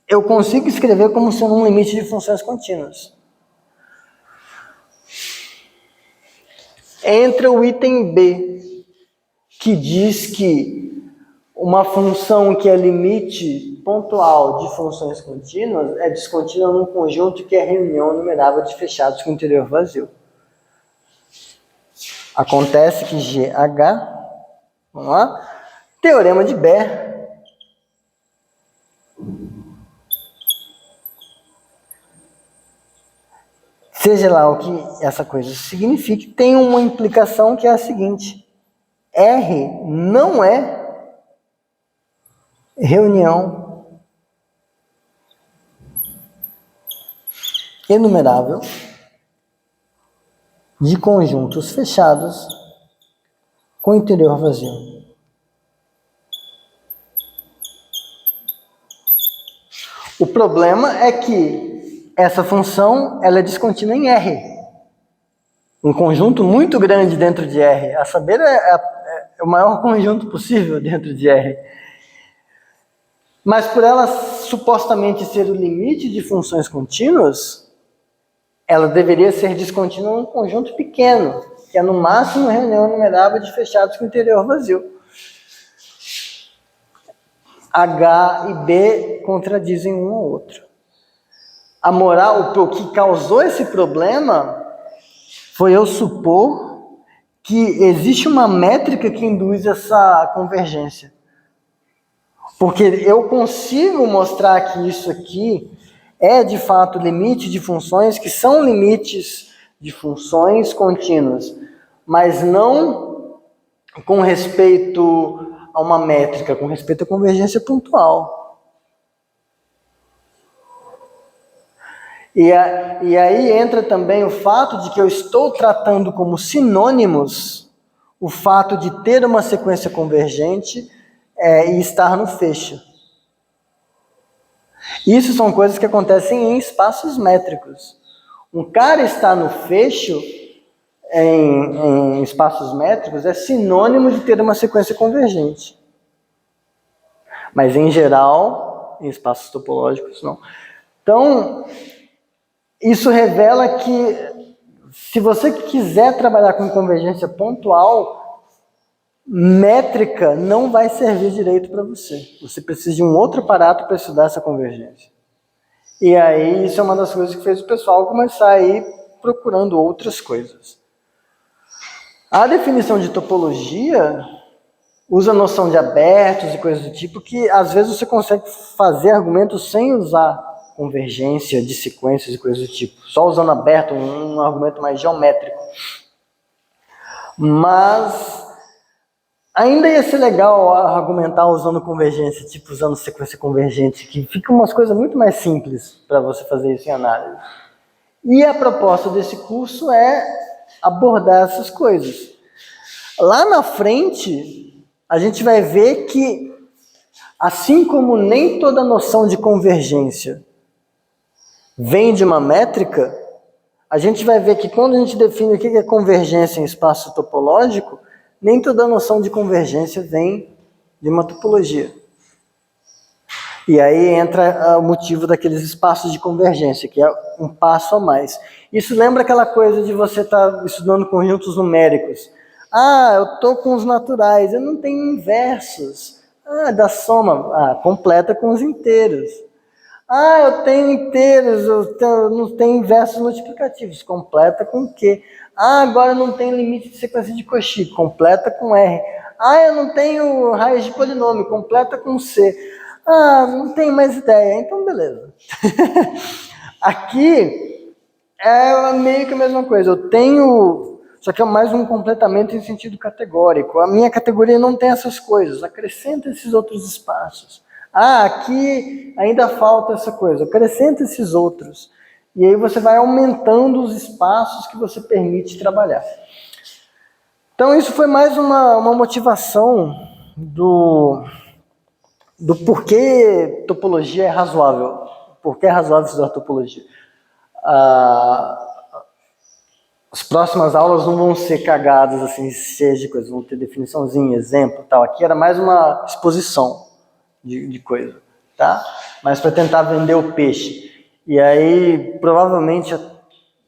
eu consigo escrever como sendo um limite de funções contínuas. Entra o item B, que diz que uma função que é limite pontual de funções contínuas é descontínua num conjunto que é reunião numerável de fechados com interior vazio. Acontece que GH, vamos lá, teorema de Baire, seja lá o que essa coisa signifique, tem uma implicação que é a seguinte: R não é reunião enumerável de conjuntos fechados com interior vazio. O problema é que essa função ela é descontínua em R. Um conjunto muito grande dentro de R. A saber, é o maior conjunto possível dentro de R. Mas por ela supostamente ser o limite de funções contínuas, ela deveria ser descontínua num conjunto pequeno, que é no máximo reunião numerável de fechados com interior vazio. H e B contradizem um ao outro. A moral, o que causou esse problema foi eu supor que existe uma métrica que induz essa convergência. Porque eu consigo mostrar que isso aqui é de fato limite de funções que são limites de funções contínuas, mas não com respeito a uma métrica, com respeito à convergência pontual. E aí entra também o fato de que eu estou tratando como sinônimos o fato de ter uma sequência convergente e estar no fecho. Isso são coisas que acontecem em espaços métricos. Um cara estar no fecho em espaços métricos é sinônimo de ter uma sequência convergente. Mas, em geral, em espaços topológicos, não. Então, isso revela que, se você quiser trabalhar com convergência pontual, métrica não vai servir direito para você. Você precisa de um outro aparato para estudar essa convergência. E aí, isso é uma das coisas que fez o pessoal começar a ir procurando outras coisas. A definição de topologia usa a noção de abertos e coisas do tipo, que às vezes você consegue fazer argumentos sem usar convergência de sequências e coisas do tipo, só usando aberto, um argumento mais geométrico. Mas ainda ia ser legal argumentar usando convergência, tipo usando sequência convergente, que fica umas coisas muito mais simples para você fazer isso em análise. E a proposta desse curso é abordar essas coisas. Lá na frente, a gente vai ver que, assim como nem toda noção de convergência vem de uma métrica, a gente vai ver que quando a gente define o que é convergência em espaço topológico, nem toda noção de convergência vem de uma topologia. E aí entra o motivo daqueles espaços de convergência, que é um passo a mais. Isso lembra aquela coisa de você estar estudando conjuntos numéricos. Ah, eu estou com os naturais, eu não tenho inversos. Ah, da soma, completa com os inteiros. Ah, eu tenho inteiros, eu não tenho inversos multiplicativos. Completa com o quê? Ah, agora eu não tenho limite de sequência de Cauchy. Completa com R. Ah, eu não tenho raiz de polinômio. Completa com C. Ah, não tenho mais ideia. Então, beleza. Aqui é meio que a mesma coisa. Eu tenho... Só que é mais um completamento em sentido categórico. A minha categoria não tem essas coisas. Acrescenta esses outros espaços. Ah, aqui ainda falta essa coisa. Acrescenta esses outros. E aí você vai aumentando os espaços que você permite trabalhar. Então isso foi mais uma motivação do porquê topologia é razoável. Por que é razoável estudar topologia? As próximas aulas não vão ser cagadas, assim, cheias de coisas, vão ter definiçãozinha, exemplo, tal. Aqui era mais uma exposição de coisa, tá? Mas para tentar vender o peixe. E aí, provavelmente,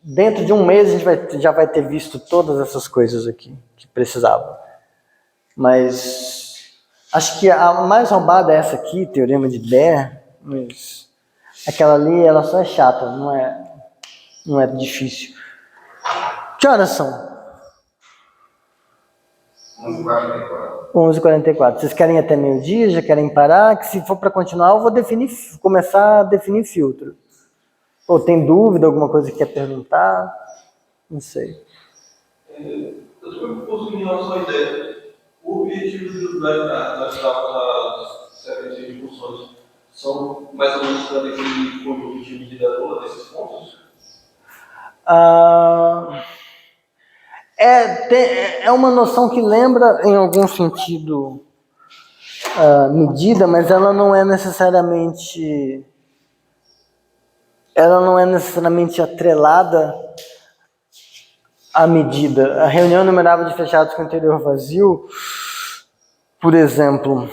dentro de um mês, a gente já vai ter visto todas essas coisas aqui que precisava. Mas acho que a mais roubada é essa aqui, Teorema de Baire, mas aquela ali, ela só é chata, não é difícil. Que horas são? 11h44. 11h44. Vocês querem ir até meio-dia? Já querem parar? Que se for para continuar, eu vou começar a definir filtro. Ou tem dúvida, alguma coisa que quer perguntar? Não sei. Eu estou me confundindo em relação à ideia. O objetivo das etapas sequência de funções são mais ou menos para definir conjunto de medida nula desses pontos? É uma noção que lembra, em algum sentido, medida, mas ela não é necessariamente atrelada à medida. A reunião enumerável de fechados com interior vazio, por exemplo,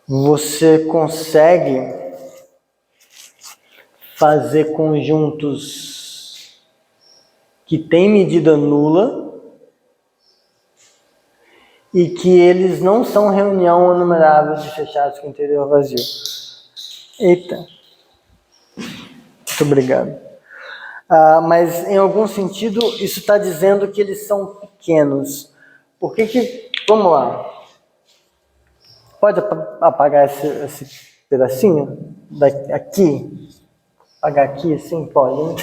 você consegue fazer conjuntos que têm medida nula e que eles não são reunião enumerável de fechados com interior vazio. Eita. Muito obrigado. Mas, em algum sentido, isso está dizendo que eles são pequenos. Por que... Vamos lá. Pode apagar esse pedacinho? Aqui? Apagar aqui, assim? Pode.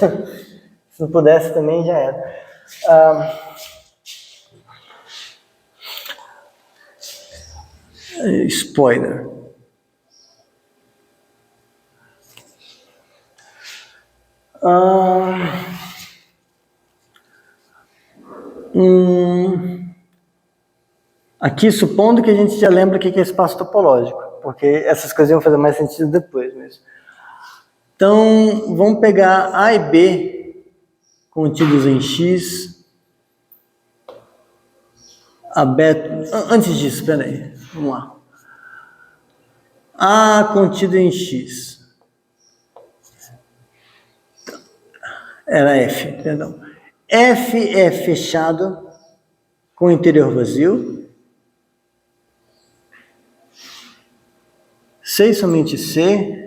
Se não pudesse também, já era. Spoiler. Aqui, supondo que a gente já lembra o que é espaço topológico, porque essas coisas vão fazer mais sentido depois mesmo. Então, vamos pegar A e B contidos em X, antes disso, espera aí, vamos lá. A contido em X. Era F, perdão. F é fechado com interior vazio. C e somente C.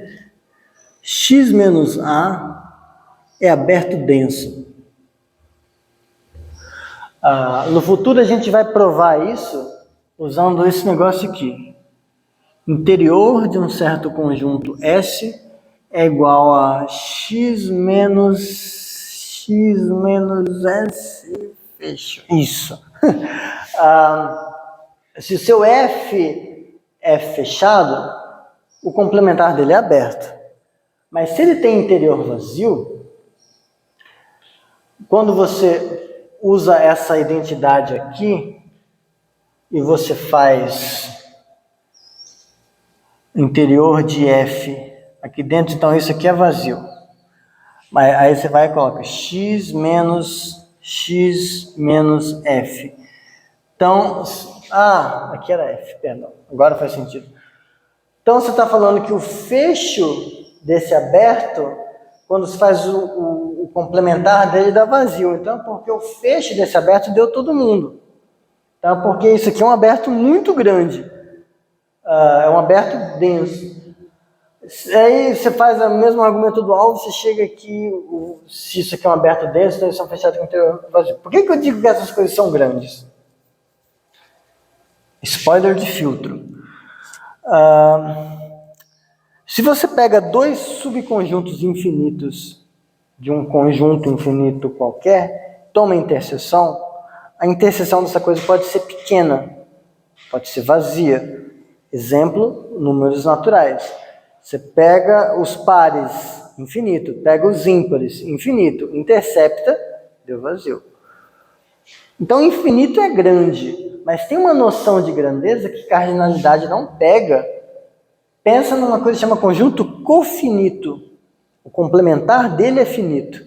X menos A é aberto denso. No futuro a gente vai provar isso usando esse negócio aqui. Interior de um certo conjunto S é igual a X menos S, fecho. Isso. Se o seu F é fechado, o complementar dele é aberto. Mas se ele tem interior vazio, quando você usa essa identidade aqui, e você faz interior de F aqui dentro, então isso aqui é vazio. Mas aí você vai e coloca X menos F. Então, aqui era F, perdão, agora faz sentido. Então você está falando que o fecho desse aberto, quando se faz o complementar dele, dá vazio. Então, porque o fecho desse aberto deu todo mundo. Então, porque isso aqui é um aberto muito grande. É um aberto denso. Aí você faz o mesmo argumento do alvo, você chega aqui, se isso aqui é um aberto denso, então eles são fechados com interior vazio. Por que eu digo que essas coisas são grandes? Spoiler de filtro. Se você pega dois subconjuntos infinitos de um conjunto infinito qualquer, toma interseção, a interseção dessa coisa pode ser pequena, pode ser vazia. Exemplo, números naturais. Você pega os pares, infinito, pega os ímpares, infinito, intercepta, Deu vazio. Então, infinito é grande, mas tem uma noção de grandeza que cardinalidade não pega. Pensa numa coisa que chama conjunto cofinito. O complementar dele é finito.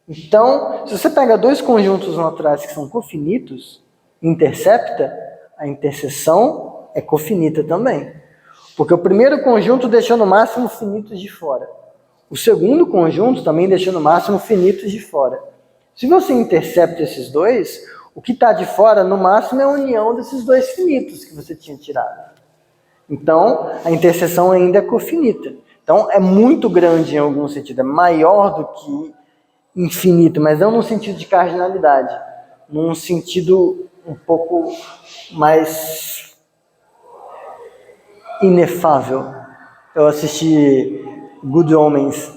Então, se você pega dois conjuntos naturais que são cofinitos, intercepta, a interseção é cofinita também. Porque o primeiro conjunto deixou no máximo finitos de fora. O segundo conjunto também deixou no máximo finitos de fora. Se você intercepta esses dois, o que está de fora, no máximo, é a união desses dois finitos que você tinha tirado. Então, a interseção ainda é cofinita. Então, é muito grande em algum sentido, é maior do que infinito, mas não no sentido de cardinalidade, num sentido um pouco mais inefável. Eu assisti Good Omens,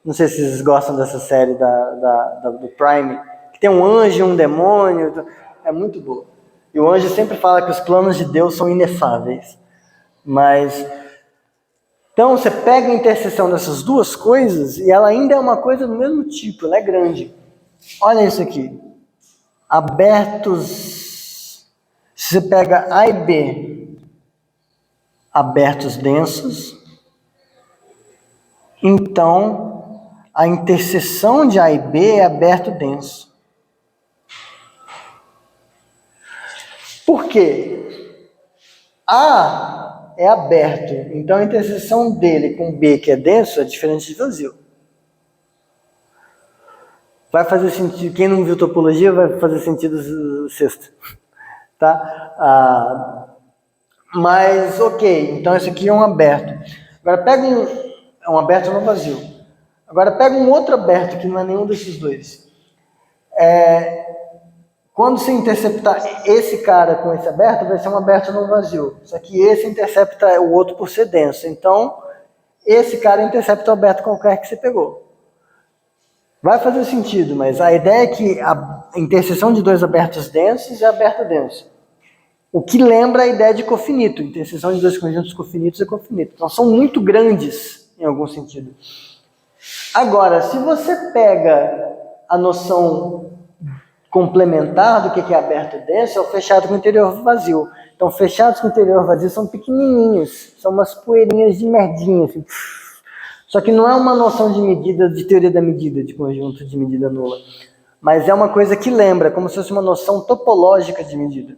não sei se vocês gostam dessa série do Prime, que tem um anjo e um demônio, é muito boa. E o anjo sempre fala que os planos de Deus são inefáveis. Mas, então você pega a interseção dessas duas coisas e ela ainda é uma coisa do mesmo tipo, ela é grande. Olha isso aqui. Abertos, se você pega A e B, abertos densos, então a interseção de A e B é aberto denso. Por quê? A é aberto, então a interseção dele com B, que é denso, é diferente de vazio. Vai fazer sentido, quem não viu topologia vai fazer sentido sexta. Tá? Mas, ok, então esse aqui é um aberto. Agora pega um aberto no vazio. Agora pega um outro aberto, que não é nenhum desses dois. Quando você interceptar esse cara com esse aberto, vai ser um aberto no vazio. Só que esse intercepta o outro por ser denso. Então, esse cara intercepta o aberto qualquer que você pegou. Vai fazer sentido, mas a ideia é que a interseção de dois abertos densos é aberto denso. O que lembra a ideia de cofinito. Interseção de dois conjuntos cofinitos é cofinito. Então, são muito grandes, em algum sentido. Agora, se você pega a noção complementar do que é aberto denso, é o fechado com interior vazio. Então, fechados com interior vazio são pequenininhos, são umas poeirinhas de merdinha, assim. Só que não é uma noção de medida, de teoria da medida, de conjunto de medida nula, mas é uma coisa que lembra, como se fosse uma noção topológica de medida.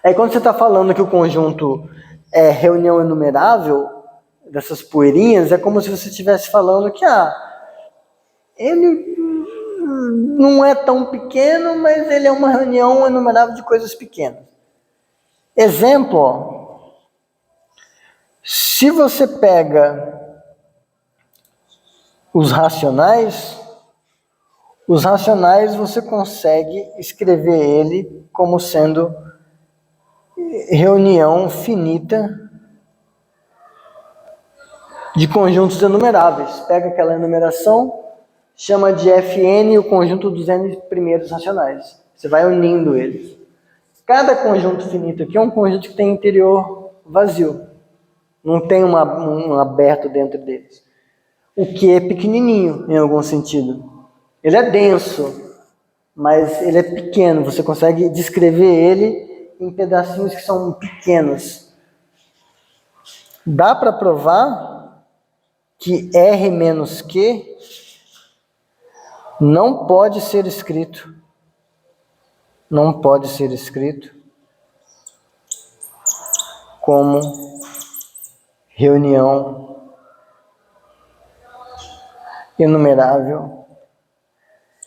Aí, quando você está falando que o conjunto é reunião enumerável dessas poeirinhas, é como se você estivesse falando que ele não é tão pequeno, mas ele é uma reunião enumerável de coisas pequenas. Exemplo, se você pega os racionais você consegue escrever ele como sendo reunião finita de conjuntos enumeráveis. Pega aquela enumeração, chama de Fn o conjunto dos n primeiros racionais. Você vai unindo eles. Cada conjunto finito aqui é um conjunto que tem interior vazio. Não tem um aberto dentro deles. O que é pequenininho, em algum sentido. Ele é denso, mas ele é pequeno. Você consegue descrever ele em pedacinhos que são pequenos. Dá para provar que R menos Q não pode ser escrito. Não pode ser escrito como reunião enumerável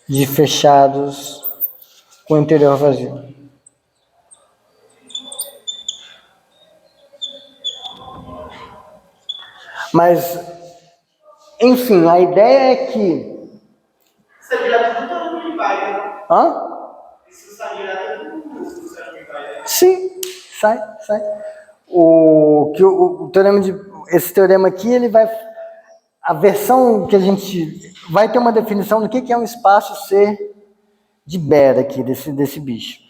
de fechados com interior vazio. Mas, enfim, a ideia é que... Isso é direto do todo que vai, né? Hã? Isso sai direto do todo que vai, né? Sim, sai. Esse teorema aqui, ele vai... A versão que a gente... Vai ter uma definição do que é um espaço C de Baire aqui, desse bicho.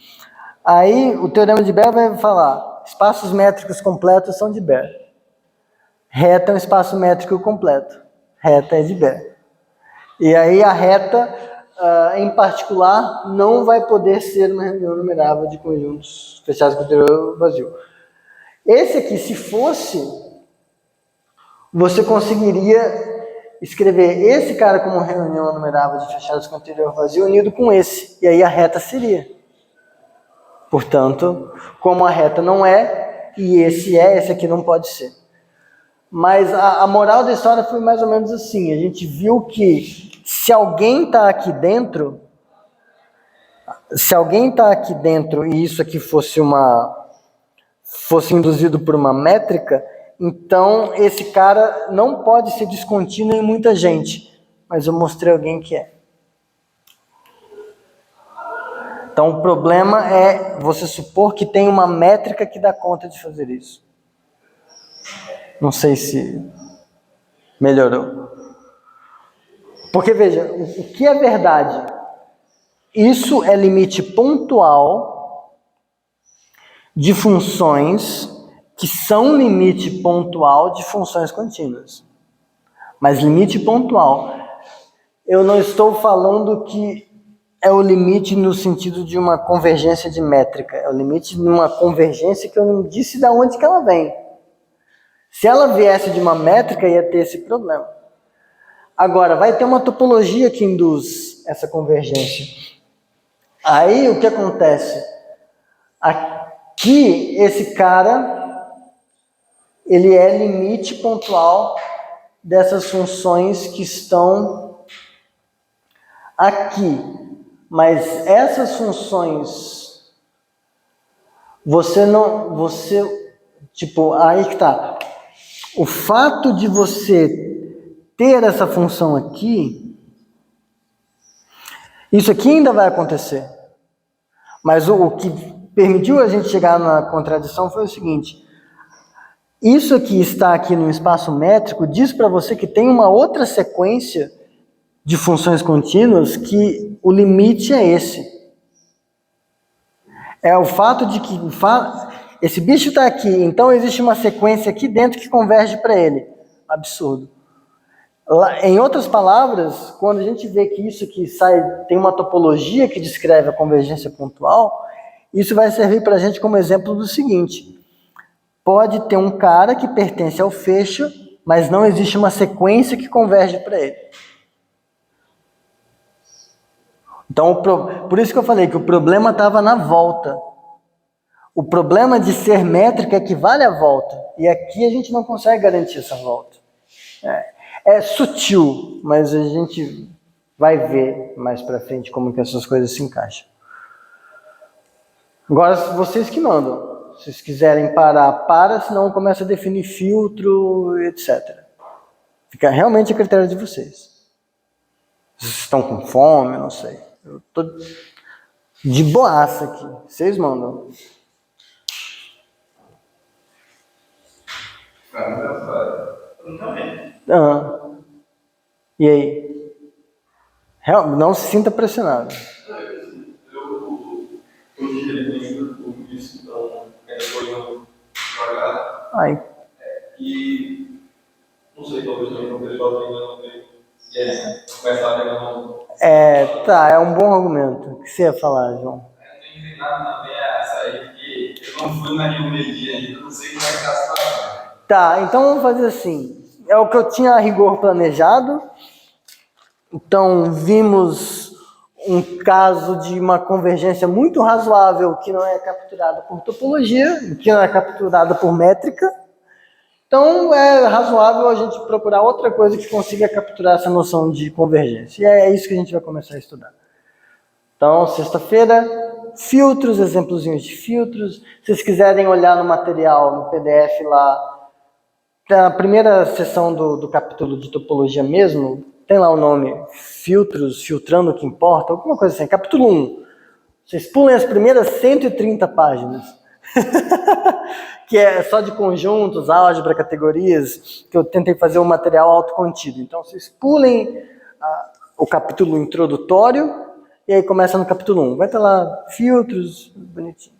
Aí, o teorema de Baire vai falar, espaços métricos completos são de Baire. Reta é um espaço métrico completo. Reta é de Baire. E aí a reta em particular, não vai poder ser uma reunião numerável de conjuntos fechados com interior vazio. Esse aqui, se fosse, você conseguiria escrever esse cara como reunião numerável de fechados com interior vazio unido com esse, e aí a reta seria. Portanto, como a reta não é, e esse é, esse aqui não pode ser. Mas a moral da história foi mais ou menos assim, a gente viu que se alguém está aqui dentro, e isso aqui fosse induzido por uma métrica, então esse cara não pode ser descontínuo em muita gente, mas eu mostrei alguém que é. Então o problema é você supor que tem uma métrica que dá conta de fazer isso. Não sei se melhorou. Porque veja, o que é verdade? Isso é limite pontual de funções que são limite pontual de funções contínuas. Mas limite pontual. Eu não estou falando que é o limite no sentido de uma convergência de métrica. É o limite de uma convergência que eu não disse de onde que ela vem. Se ela viesse de uma métrica, ia ter esse problema. Agora, vai ter uma topologia que induz essa convergência. Aí, o que acontece? Aqui, esse cara, ele é limite pontual dessas funções que estão aqui. Mas essas funções, aí que tá. O fato de você ter essa função aqui, isso aqui ainda vai acontecer. Mas o que permitiu a gente chegar na contradição foi o seguinte: isso aqui está aqui no espaço métrico, diz para você que tem uma outra sequência de funções contínuas que o limite é esse. É o fato de que esse bicho está aqui, então existe uma sequência aqui dentro que converge para ele. Absurdo. Em outras palavras, quando a gente vê que isso aqui tem uma topologia que descreve a convergência pontual, isso vai servir para a gente como exemplo do seguinte: pode ter um cara que pertence ao fecho, mas não existe uma sequência que converge para ele. Então, por isso que eu falei que o problema estava na volta. O problema de ser métrica equivale à volta. E aqui a gente não consegue garantir essa volta. É sutil, mas a gente vai ver mais para frente como que essas coisas se encaixam. Agora, vocês que mandam. Se vocês quiserem parar, senão começa a definir filtro, etc. Fica realmente a critério de vocês. Vocês estão com fome, não sei. Eu tô de boaça aqui. Vocês mandam. E aí? Não se sinta pressionado. Eu lembro disso, então, foi devagar. Ai. E não sei, talvez também não esteja treinando bem. E aí, começar a treinar Tá, é um bom argumento. O que você ia falar, João? Eu tenho treinado também essa aí, porque eu não fui na Rio Media ainda, não sei como é que está a situação. Tá, então vamos fazer assim. É o que eu tinha a rigor planejado. Então, vimos um caso de uma convergência muito razoável que não é capturada por topologia, que não é capturada por métrica. Então, é razoável a gente procurar outra coisa que consiga capturar essa noção de convergência. E é isso que a gente vai começar a estudar. Então, sexta-feira, filtros, exemplozinhos de filtros. Se vocês quiserem olhar no material, no PDF lá, na primeira sessão do capítulo de topologia mesmo, tem lá o nome filtros, filtrando o que importa, alguma coisa assim, capítulo 1. Vocês pulem as primeiras 130 páginas. Que é só de conjuntos, álgebra, categorias, que eu tentei fazer um material autocontido. Então, vocês pulem o capítulo introdutório e aí começa no capítulo 1. Vai estar lá, filtros, bonitinho.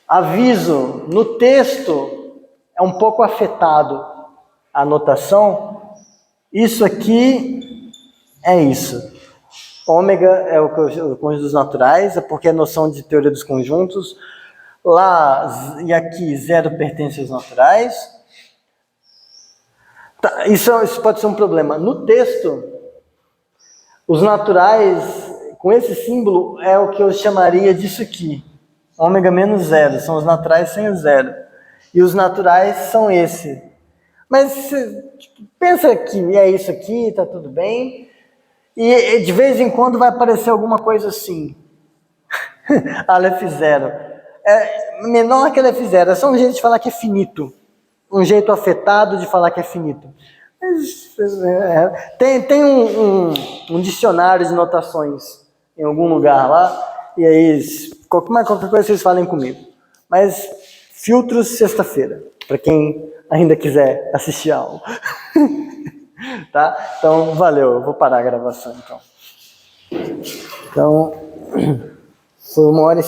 Aviso, no texto é um pouco afetado a anotação. Isso aqui é isso. Ômega é o cônjuge dos naturais, é porque é noção de teoria dos conjuntos. Lá e aqui, zero pertence aos naturais. Tá, isso pode ser um problema. No texto, os naturais, com esse símbolo, é o que eu chamaria disso aqui. Ômega menos zero, são os naturais sem o zero. E os naturais são esse. Mas pensa que é isso aqui, tá tudo bem. E de vez em quando vai aparecer alguma coisa assim. Aleph zero. É menor que Aleph zero. É só um jeito de falar que é finito. Um jeito afetado de falar que é finito. Mas, tem um dicionário de notações em algum lugar lá. E aí, qualquer coisa vocês falem comigo. Mas, filtros sexta-feira. Para quem ainda quiser assistir a aula. Tá? Então, valeu. Eu vou parar a gravação, então. Então, foi 1h